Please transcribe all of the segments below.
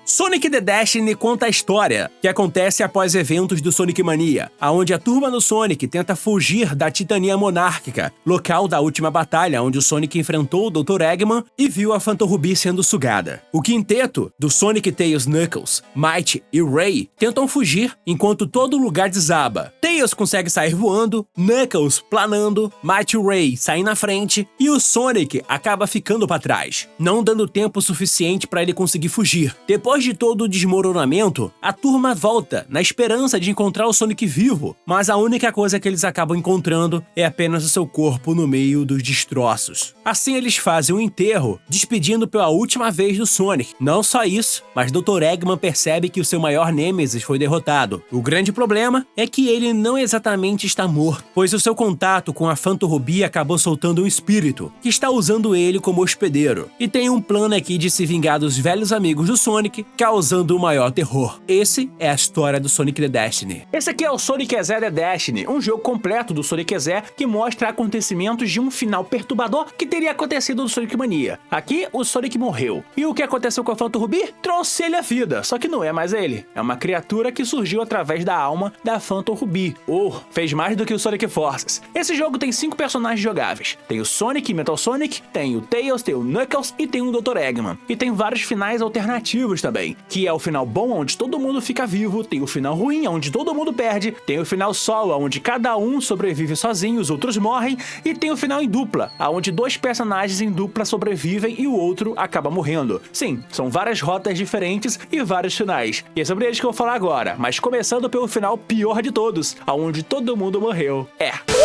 Sonic the Destiny conta a história que acontece após eventos do Sonic Mania, onde a turma do Sonic tenta fugir da Titania Monárquica, local da última batalha onde o Sonic enfrentou o Dr. Eggman e viu a Phantom Ruby sendo sugada. O quinteto do Sonic, Tails, Knuckles, Might e Ray tentam fugir enquanto todo lugar desaba. Tails consegue sair voando, Knuckles planando, Might e Ray saem na frente e o Sonic acaba ficando para trás, não dando tempo suficiente para ele conseguir fugir. Depois de todo o desmoronamento, a turma volta na esperança de encontrar o Sonic vivo, mas a única coisa que eles acabam encontrando é apenas o seu corpo no meio dos destroços. Assim eles fazem um enterro, despedindo pela última vez do Sonic. Não só isso, mas Dr. Eggman percebe que o seu maior nêmesis foi derrotado. O grande problema é que ele não exatamente está morto, pois o seu contato com a Phantom Ruby acabou soltando um espírito, que está usando ele como hospedeiro, e tem um plano aqui de se vingar dos velhos amigos do Sonic, causando o maior terror. Esse é a história do Sonic the Destiny. Esse aqui é o Sonic EZ The Destiny, um jogo completo do Sonic EZ que mostra acontecimentos de um final perturbador que teria acontecido no Sonic Mania. Aqui, o Sonic morreu. E o que aconteceu com a Phantom Ruby? Trouxe ele à vida, só que não é mais ele. É uma criatura que surgiu através da alma da Phantom Ruby. Ou fez mais do que o Sonic Forces. Esse jogo tem 5 personagens jogáveis. Tem o Sonic, Metal Sonic, tem o Tails, tem o Knuckles e tem o Dr. Eggman. E tem vários finais alternativos também, que é o final bom, onde todo mundo fica vivo, tem o final ruim, onde todo mundo perde, tem o final solo, onde cada um sobrevive sozinho, os outros morrem, e tem o final em dupla, onde 2 personagens em dupla sobrevivem e o outro acaba morrendo. Sim, são várias rotas diferentes e vários finais, e é sobre eles que eu vou falar agora, mas começando pelo final pior de todos, onde todo mundo morreu.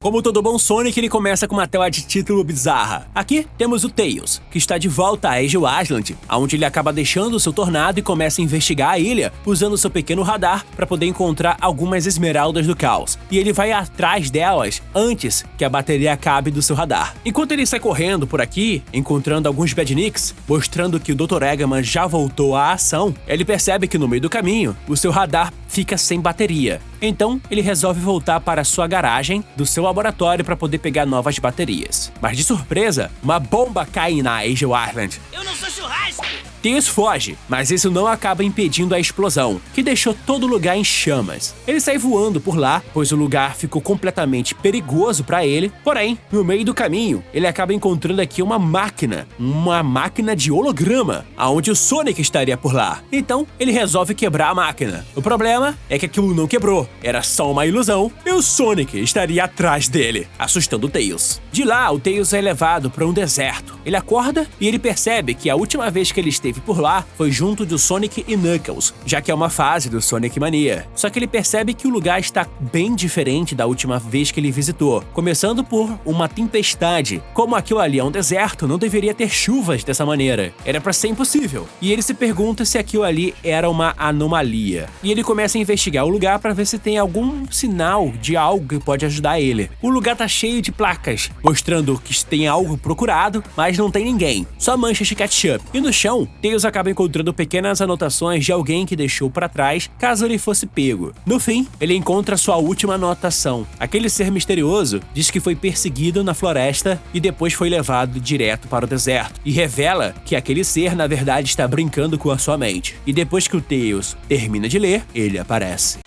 Como todo bom Sonic, ele começa com uma tela de título bizarra. Aqui temos o Tails, que está de volta a Angel Island, onde ele acaba deixando seu tornado e começa a investigar a ilha, usando seu pequeno radar para poder encontrar algumas esmeraldas do caos. E ele vai atrás delas antes que a bateria acabe do seu radar. Enquanto ele sai correndo por aqui, encontrando alguns badniks, mostrando que o Dr. Eggman já voltou à ação, ele percebe que no meio do caminho, o seu radar fica sem bateria. Então, ele resolve voltar para sua garagem do seu laboratório para poder pegar novas baterias. Mas de surpresa, uma bomba cai na Angel Island. Eu não sou churrasco! Tails foge, mas isso não acaba impedindo a explosão, que deixou todo o lugar em chamas. Ele sai voando por lá, pois o lugar ficou completamente perigoso para ele. Porém, no meio do caminho, ele acaba encontrando aqui uma máquina de holograma, aonde o Sonic estaria por lá. Então, ele resolve quebrar a máquina. O problema é que aquilo não quebrou, era só uma ilusão, e o Sonic estaria atrás dele, assustando o Tails. De lá, o Tails é levado para um deserto. Ele acorda e ele percebe que a última vez que ele esteve por lá foi junto do Sonic e Knuckles, já que é uma fase do Sonic Mania. Só que ele percebe que o lugar está bem diferente da última vez que ele visitou, começando por uma tempestade. Como aquilo ali é um deserto, não deveria ter chuvas dessa maneira. Era pra ser impossível. E ele se pergunta se aquilo ali era uma anomalia. E ele começa a investigar o lugar para ver se tem algum sinal de algo que pode ajudar ele. O lugar tá cheio de placas, mostrando que tem algo procurado, mas não tem ninguém. Só manchas de ketchup. E no chão, Tails acaba encontrando pequenas anotações de alguém que deixou para trás caso ele fosse pego. No fim, ele encontra sua última anotação. Aquele ser misterioso diz que foi perseguido na floresta e depois foi levado direto para o deserto. E revela que aquele ser, na verdade, está brincando com a sua mente. E depois que o Tails termina de ler, ele aparece.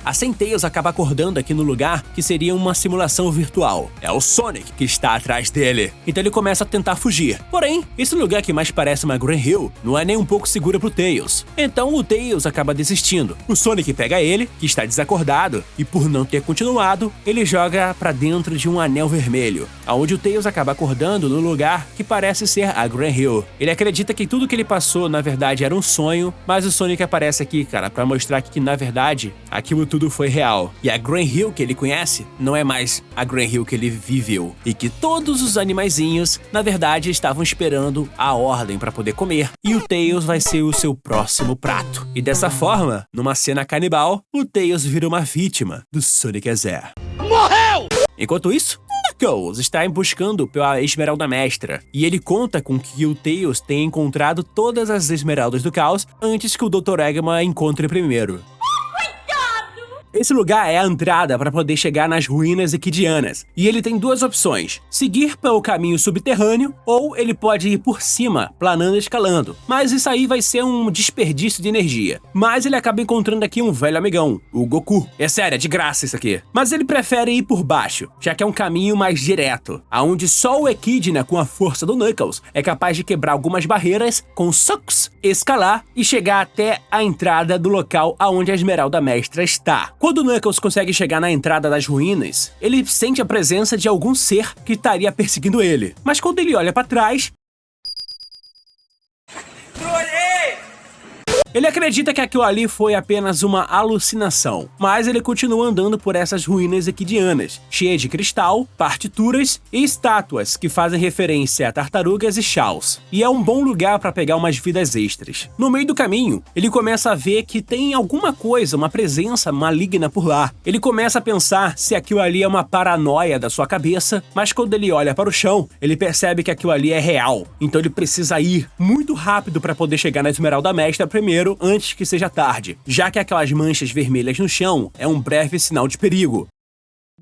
Assim, Tails acaba acordando aqui no lugar que seria uma simulação virtual. É o Sonic que está atrás dele. Então ele começa a tentar fugir. Porém, esse lugar que mais parece uma Green Hill não é nem um pouco seguro pro Tails. Então o Tails acaba desistindo. O Sonic pega ele, que está desacordado, e por não ter continuado, ele joga pra dentro de um anel vermelho, onde o Tails acaba acordando no lugar que parece ser a Green Hill. Ele acredita que tudo que ele passou, na verdade, era um sonho, mas o Sonic aparece aqui, cara, pra mostrar que, na verdade, aquilo tudo foi real. E a Green Hill que ele conhece não é mais a Green Hill que ele viveu. E que todos os animaizinhos, na verdade, estavam esperando a ordem para poder comer. E o Tails vai ser o seu próximo prato. E dessa forma, numa cena canibal, o Tails vira uma vítima do Sonic EZ. Morreu! Enquanto isso, Knuckles está buscando pela Esmeralda Mestra, e ele conta com que o Tails tenha encontrado todas as Esmeraldas do Caos antes que o Dr. Eggman a encontre primeiro. Esse lugar é a entrada para poder chegar nas ruínas equidianas, e ele tem duas opções: seguir pelo caminho subterrâneo, ou ele pode ir por cima, planando e escalando, mas isso aí vai ser um desperdício de energia. Mas ele acaba encontrando aqui um velho amigão, o Goku. É sério, é de graça isso aqui. Mas ele prefere ir por baixo, já que é um caminho mais direto, aonde só o Equidna, com a força do Knuckles, é capaz de quebrar algumas barreiras com socos, escalar e chegar até a entrada do local aonde a Esmeralda Mestra está. Quando o Knuckles consegue chegar na entrada das ruínas, ele sente a presença de algum ser que estaria perseguindo ele. Mas quando ele olha para trás, ele acredita que aquilo ali foi apenas uma alucinação, mas ele continua andando por essas ruínas equidianas, cheias de cristal, partituras e estátuas que fazem referência a tartarugas e chaos. E é um bom lugar para pegar umas vidas extras. No meio do caminho, ele começa a ver que tem alguma coisa, uma presença maligna por lá. Ele começa a pensar se aquilo ali é uma paranoia da sua cabeça, mas quando ele olha para o chão, ele percebe que aquilo ali é real. Então ele precisa ir muito rápido para poder chegar na Esmeralda Mestra primeiro, antes que seja tarde, já que aquelas manchas vermelhas no chão é um breve sinal de perigo.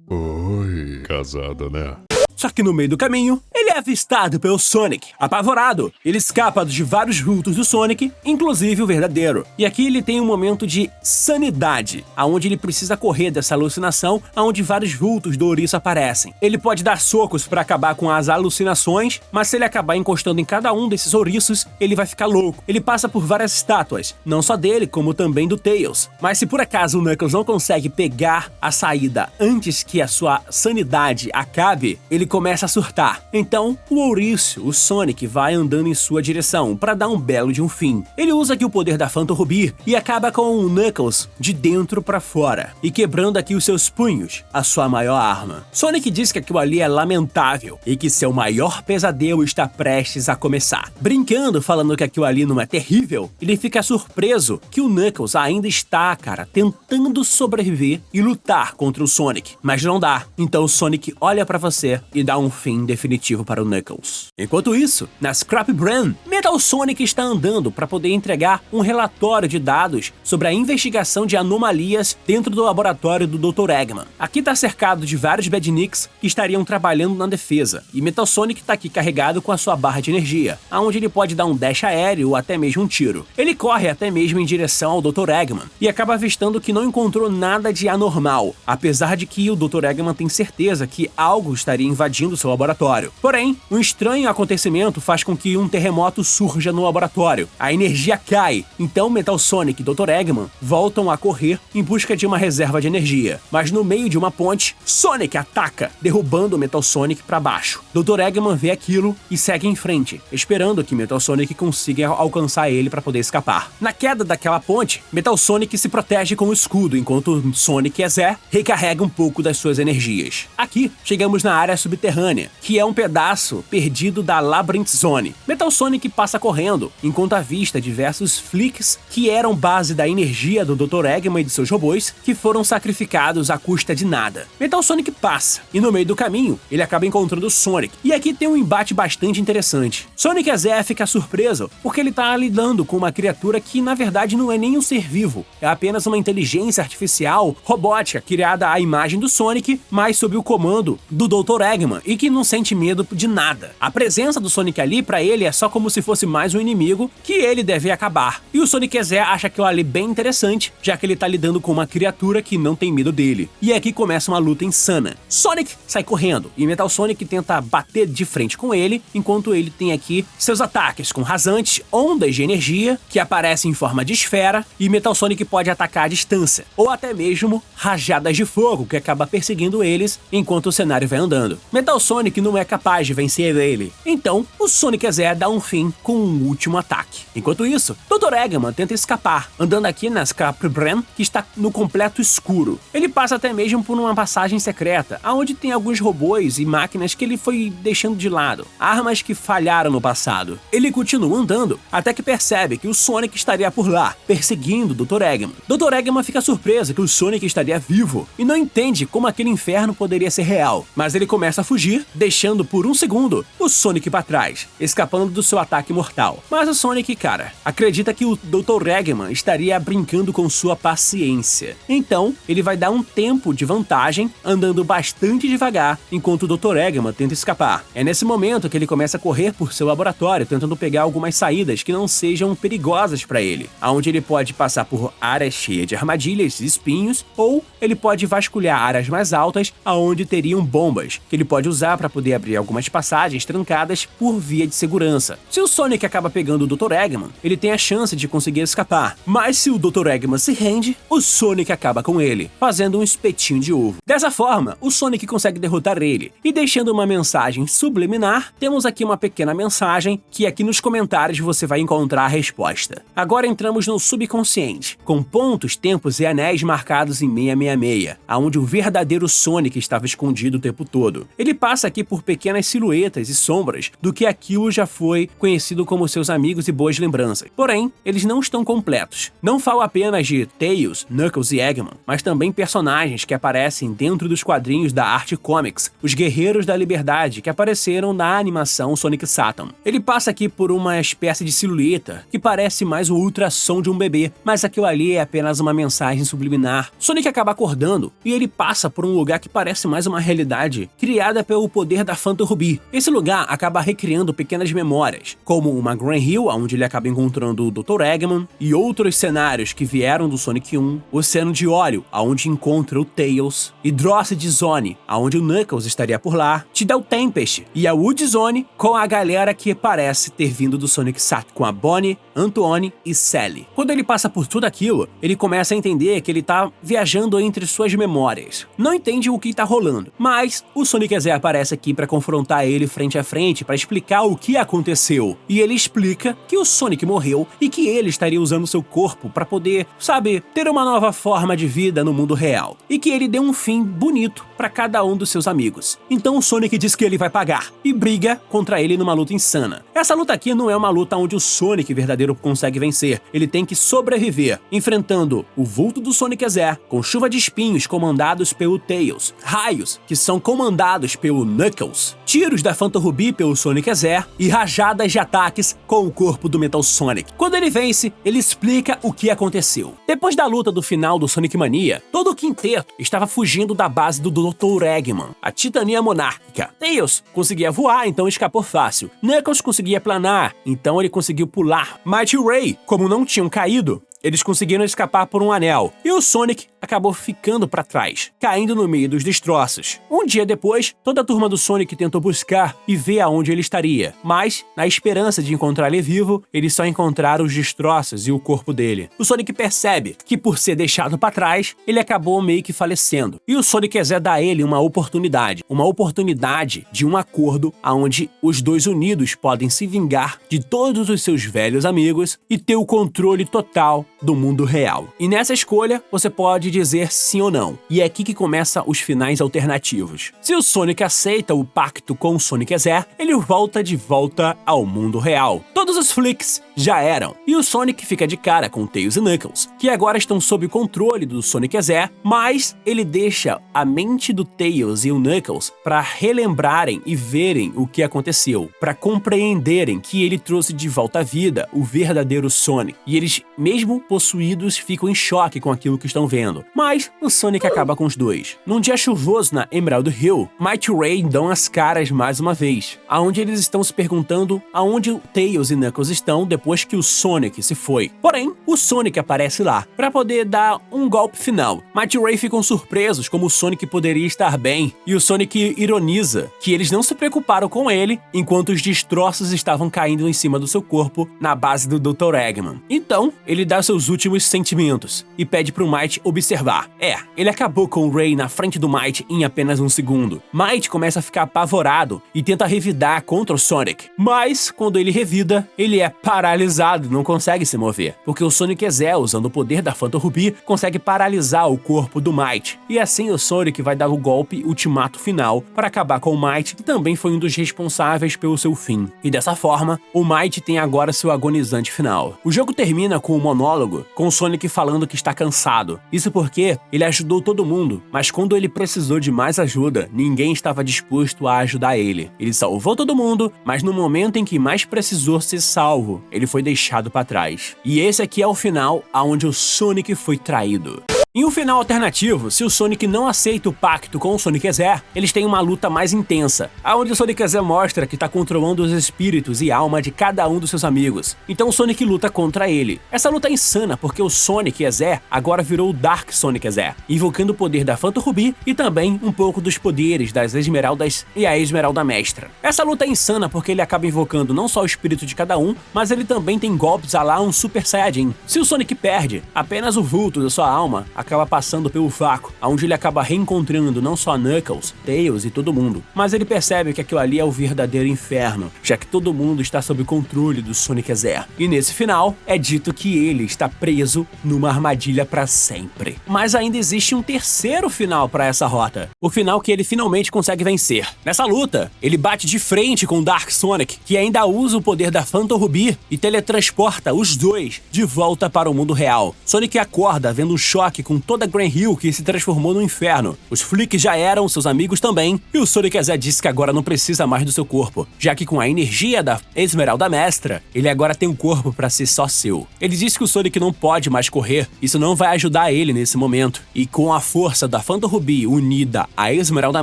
Oi, casada, né? Só que no meio do caminho, ele é avistado pelo Sonic. Apavorado, ele escapa de vários vultos do Sonic, inclusive o verdadeiro. E aqui ele tem um momento de sanidade, aonde ele precisa correr dessa alucinação, aonde vários vultos do ouriço aparecem. Ele pode dar socos para acabar com as alucinações, mas se ele acabar encostando em cada um desses ouriços, ele vai ficar louco. Ele passa por várias estátuas, não só dele, como também do Tails. Mas se por acaso o Knuckles não consegue pegar a saída antes que a sua sanidade acabe, ele começa a surtar. Então, o ouriço, o Sonic, vai andando em sua direção para dar um belo de um fim. Ele usa aqui o poder da Phantom Ruby e acaba com o Knuckles de dentro para fora e quebrando aqui os seus punhos, a sua maior arma. Sonic diz que aquilo ali é lamentável e que seu maior pesadelo está prestes a começar. Brincando, falando que aquilo ali não é terrível, ele fica surpreso que o Knuckles ainda está, tentando sobreviver e lutar contra o Sonic, mas não dá. Então o Sonic olha para você e dá um fim definitivo para o Knuckles. Enquanto isso, na Scrap Brain, Metal Sonic está andando para poder entregar um relatório de dados sobre a investigação de anomalias dentro do laboratório do Dr. Eggman. Aqui está cercado de vários Badniks que estariam trabalhando na defesa, e Metal Sonic está aqui carregado com a sua barra de energia, aonde ele pode dar um dash aéreo ou até mesmo um tiro. Ele corre até mesmo em direção ao Dr. Eggman e acaba avistando que não encontrou nada de anormal, apesar de que o Dr. Eggman tem certeza que algo estaria invadindo seu laboratório. Porém, um estranho acontecimento faz com que um terremoto surja no laboratório. A energia cai, então Metal Sonic e Dr. Eggman voltam a correr em busca de uma reserva de energia. Mas no meio de uma ponte, Sonic ataca, derrubando Metal Sonic para baixo. Dr. Eggman vê aquilo e segue em frente, esperando que Metal Sonic consiga alcançar ele para poder escapar. Na queda daquela ponte, Metal Sonic se protege com o escudo, enquanto Sonic e Zé recarregam um pouco das suas energias. Aqui, chegamos na área subterrânea, que é um pedaço perdido da Labyrinth Zone. Metal Sonic passa correndo, enquanto avista diversos flicks que eram base da energia do Dr. Eggman e de seus robôs, que foram sacrificados à custa de nada. Metal Sonic passa, e no meio do caminho, ele acaba encontrando Sonic. E aqui tem um embate bastante interessante. Sonic e Zé fica surpreso, porque ele tá lidando com uma criatura que na verdade não é nem um ser vivo, é apenas uma inteligência artificial robótica criada à imagem do Sonic, mas sob o comando do Dr. Eggman, e que não sente medo de nada. A presença do Sonic ali pra ele é só como se fosse mais um inimigo que ele deve acabar. E o Sonic e Zé acha aquilo ali bem interessante, já que ele tá lidando com uma criatura que não tem medo dele. E aqui começa uma luta insana. Sonic sai correndo e Metal Sonic tenta bater de frente com ele, enquanto ele tem aqui seus ataques com rasantes, ondas de energia que aparecem em forma de esfera, e Metal Sonic pode atacar à distância, ou até mesmo rajadas de fogo que acaba perseguindo eles enquanto o cenário vai andando. Metal Sonic não é capaz de vencer ele, então o Sonic Zé dá um fim com um último ataque. Enquanto isso, Dr. Eggman tenta escapar, andando aqui na Scrap Brain, que está no completo escuro. Ele passa até mesmo por uma passagem secreta, onde tem alguns robôs e máquinas que ele foi deixando de lado, armas que falharam no passado. Ele continua andando, até que percebe que o Sonic estaria por lá, perseguindo o Dr. Eggman. Dr. Eggman fica surpreso que o Sonic estaria vivo, e não entende como aquele inferno poderia ser real, mas ele começa começa a fugir, deixando por um segundo o Sonic pra trás, escapando do seu ataque mortal. Mas o Sonic, cara, acredita que o Dr. Eggman estaria brincando com sua paciência. Então, ele vai dar um tempo de vantagem, andando bastante devagar, enquanto o Dr. Eggman tenta escapar. É nesse momento que ele começa a correr por seu laboratório, tentando pegar algumas saídas que não sejam perigosas para ele, aonde ele pode passar por áreas cheias de armadilhas e espinhos, ou ele pode vasculhar áreas mais altas, aonde teriam bombas, que ele pode usar para poder abrir algumas passagens trancadas por via de segurança. Se o Sonic acaba pegando o Dr. Eggman, ele tem a chance de conseguir escapar, mas se o Dr. Eggman se rende, o Sonic acaba com ele, fazendo um espetinho de ovo. Dessa forma, o Sonic consegue derrotar ele, e deixando uma mensagem subliminar, temos aqui uma pequena mensagem que aqui nos comentários você vai encontrar a resposta. Agora entramos no subconsciente, com pontos, tempos e anéis marcados em 666, aonde o verdadeiro Sonic estava escondido o tempo todo. Ele passa aqui por pequenas silhuetas e sombras do que aquilo já foi conhecido como seus amigos e boas lembranças. Porém, eles não estão completos. Não falo apenas de Tails, Knuckles e Eggman, mas também personagens que aparecem dentro dos quadrinhos da Arte Comics, os Guerreiros da Liberdade, que apareceram na animação Sonic Saturn. Ele passa aqui por uma espécie de silhueta que parece mais o ultrassom de um bebê, mas aquilo ali é apenas uma mensagem subliminar. Sonic acaba acordando e ele passa por um lugar que parece mais uma realidade criada pelo poder da Phantom Ruby. Esse lugar acaba recriando pequenas memórias, como uma Grand Hill, onde ele acaba encontrando o Dr. Eggman, e outros cenários que vieram do Sonic 1, Oceano de Óleo, onde encontra o Tails, e Drossed Zone, onde o Knuckles estaria por lá, Tidal Tempest e a Wood Zone, com a galera que parece ter vindo do Sonic Saturn, com a Bonnie, Antoine e Sally. Quando ele passa por tudo aquilo, ele começa a entender que ele tá viajando entre suas memórias. Não entende o que tá rolando, mas o Sonic Z aparece aqui para confrontar ele frente a frente, para explicar o que aconteceu. E ele explica que o Sonic morreu e que ele estaria usando seu corpo para poder, sabe, ter uma nova forma de vida no mundo real. E que ele deu um fim bonito para cada um dos seus amigos. Então o Sonic diz que ele vai pagar e briga contra ele numa luta insana. Essa luta aqui não é uma luta onde o Sonic verdadeiro consegue vencer. Ele tem que sobreviver, enfrentando o vulto do Sonic Z, com chuva de espinhos comandados pelo Tails, raios que são comandados pelo Knuckles, tiros da Phantom Ruby pelo Sonic Z e rajadas de ataques com o corpo do Metal Sonic. Quando ele vence, ele explica o que aconteceu. Depois da luta do final do Sonic Mania, todo o quinteto estava fugindo da base do Dr. Eggman, a Titania Monárquica. Tails conseguia voar, então escapou fácil. Knuckles conseguia planar, então ele conseguiu pular. Mighty Ray, como não tinham caído, eles conseguiram escapar por um anel, e o Sonic acabou ficando para trás, caindo no meio dos destroços. Um dia depois, toda a turma do Sonic tentou buscar e ver aonde ele estaria, mas, na esperança de encontrar ele vivo, eles só encontraram os destroços e o corpo dele. O Sonic percebe que, por ser deixado para trás, ele acabou meio que falecendo, e o Sonic Z dá a ele uma oportunidade de um acordo aonde os dois unidos podem se vingar de todos os seus velhos amigos e ter o controle total do mundo real. E nessa escolha, você pode dizer sim ou não. E é aqui que começa os finais alternativos. Se o Sonic aceita o pacto com o Sonic Z, ele volta de volta ao mundo real. Todos os flicks já eram. E o Sonic fica de cara com Tails e Knuckles, que agora estão sob o controle do Sonic Z, mas ele deixa a mente do Tails e o Knuckles para relembrarem e verem o que aconteceu, para compreenderem que ele trouxe de volta à vida o verdadeiro Sonic. E eles, mesmo possuídos, ficam em choque com aquilo que estão vendo. Mas o Sonic acaba com os dois. Num dia chuvoso na Emerald Hill, Mighty Ray dão as caras mais uma vez, aonde eles estão se perguntando aonde o Tails e Knuckles estão depois que o Sonic se foi. Porém, o Sonic aparece lá para poder dar um golpe final. Mighty Ray ficam surpresos como o Sonic poderia estar bem, e o Sonic ironiza que eles não se preocuparam com ele enquanto os destroços estavam caindo em cima do seu corpo na base do Dr. Eggman. Então, ele dá seus últimos sentimentos e pede pro Might observar. Ele acabou com o Ray na frente do Might em apenas um segundo. Might começa a ficar apavorado e tenta revidar contra o Sonic, mas quando ele revida, ele é paralisado, não consegue se mover, porque o Sonic EZ, usando o poder da Phantom Ruby, consegue paralisar o corpo do Might. E assim o Sonic vai dar o golpe ultimato final para acabar com o Might, que também foi um dos responsáveis pelo seu fim. E dessa forma, o Might tem agora seu agonizante final. O jogo termina com um monólogo, com o Sonic falando que está cansado. Isso porque ele ajudou todo mundo, mas quando ele precisou de mais ajuda, ninguém estava disposto a ajudar ele. Ele salvou todo mundo, mas no momento em que mais precisou ser salvo, ele foi deixado para trás. E esse aqui é o final aonde o Sonic foi traído. Em um final alternativo, se o Sonic não aceita o pacto com o Sonic EZ, eles têm uma luta mais intensa, aonde o Sonic EZ mostra que está controlando os espíritos e alma de cada um dos seus amigos. Então o Sonic luta contra ele. Essa luta é insana porque o Sonic EZ agora virou o Dark Sonic EZ, invocando o poder da Phantom Ruby e também um pouco dos poderes das Esmeraldas e a Esmeralda Mestra. Essa luta é insana porque ele acaba invocando não só o espírito de cada um, mas ele também tem golpes à la um Super Saiyajin. Se o Sonic perde, apenas o vulto da sua alma acaba passando pelo vácuo, onde ele acaba reencontrando não só Knuckles, Tails e todo mundo, mas ele percebe que aquilo ali é o verdadeiro inferno, já que todo mundo está sob controle do Sonic EZ. E nesse final, é dito que ele está preso numa armadilha para sempre. Mas ainda existe um terceiro final para essa rota, o final que ele finalmente consegue vencer. Nessa luta, ele bate de frente com o Dark Sonic, que ainda usa o poder da Phantom Ruby e teletransporta os dois de volta para o mundo real. Sonic acorda vendo um choque com toda Grand Hill que se transformou no inferno. Os Flicks já eram seus amigos também, e o Sonic EZ disse que agora não precisa mais do seu corpo, já que com a energia da Esmeralda Mestra, ele agora tem um corpo para ser só seu. Ele disse que o Sonic não pode mais correr, isso não vai ajudar ele nesse momento, e com a força da Phantom Ruby unida à Esmeralda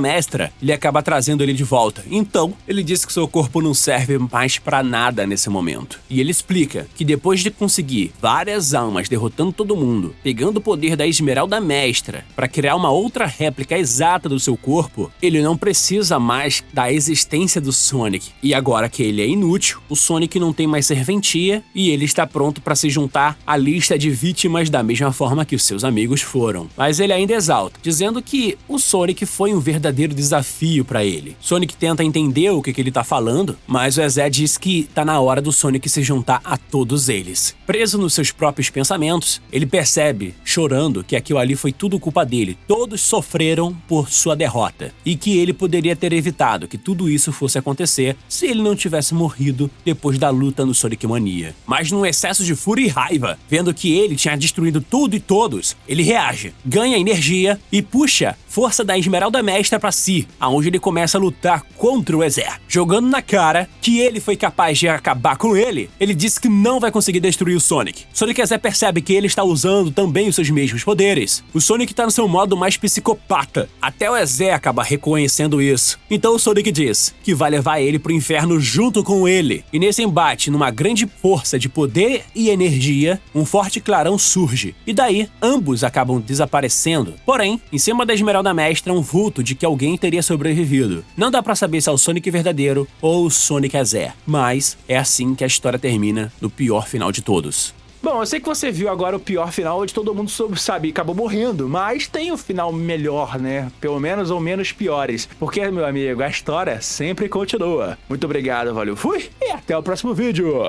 Mestra, ele acaba trazendo ele de volta. Então, ele disse que seu corpo não serve mais para nada nesse momento. E ele explica que depois de conseguir várias almas derrotando todo mundo, pegando o poder da Esmeralda Mestra para criar uma outra réplica exata do seu corpo, ele não precisa mais da existência do Sonic. E agora que ele é inútil, o Sonic não tem mais serventia e ele está pronto para se juntar à lista de vítimas da mesma forma que os seus amigos foram. Mas ele ainda exalta, dizendo que o Sonic foi um verdadeiro desafio para ele. Sonic tenta entender o que ele tá falando, mas o EZ diz que tá na hora do Sonic se juntar a todos eles. Preso nos seus próprios pensamentos, ele percebe, chorando, que aquilo ali foi tudo culpa dele. Todos sofreram por sua derrota. E que ele poderia ter evitado que tudo isso fosse acontecer se ele não tivesse morrido depois da luta no Sonic Mania. Mas num excesso de fúria e raiva, vendo que ele tinha destruído tudo e todos, ele reage, ganha energia e puxa força da Esmeralda Mestra pra si, aonde ele começa a lutar contra o EZ, jogando na cara que ele foi capaz de acabar com ele. Ele disse que não vai conseguir destruir o Sonic. Sonic EZ percebe que ele está usando também os seus mesmos poderes. O Sonic tá no seu modo mais psicopata. Até o EZ acaba reconhecendo isso. Então o Sonic diz que vai levar ele pro inferno junto com ele. E nesse embate, numa grande força de poder e energia, um forte clarão surge. E daí, ambos acabam desaparecendo. Porém, em cima da Esmeralda Mestra, um vulto de que alguém teria sobrevivido. Não dá pra saber se é o Sonic verdadeiro ou o Sonic EZ. Mas é assim que a história termina, no pior final de todos. Bom, eu sei que você viu agora o pior final onde todo mundo sabe, acabou morrendo, mas tem o final melhor, né? Pelo menos ou menos piores. Porque, meu amigo, a história sempre continua. Muito obrigado, valeu, fui e até o próximo vídeo.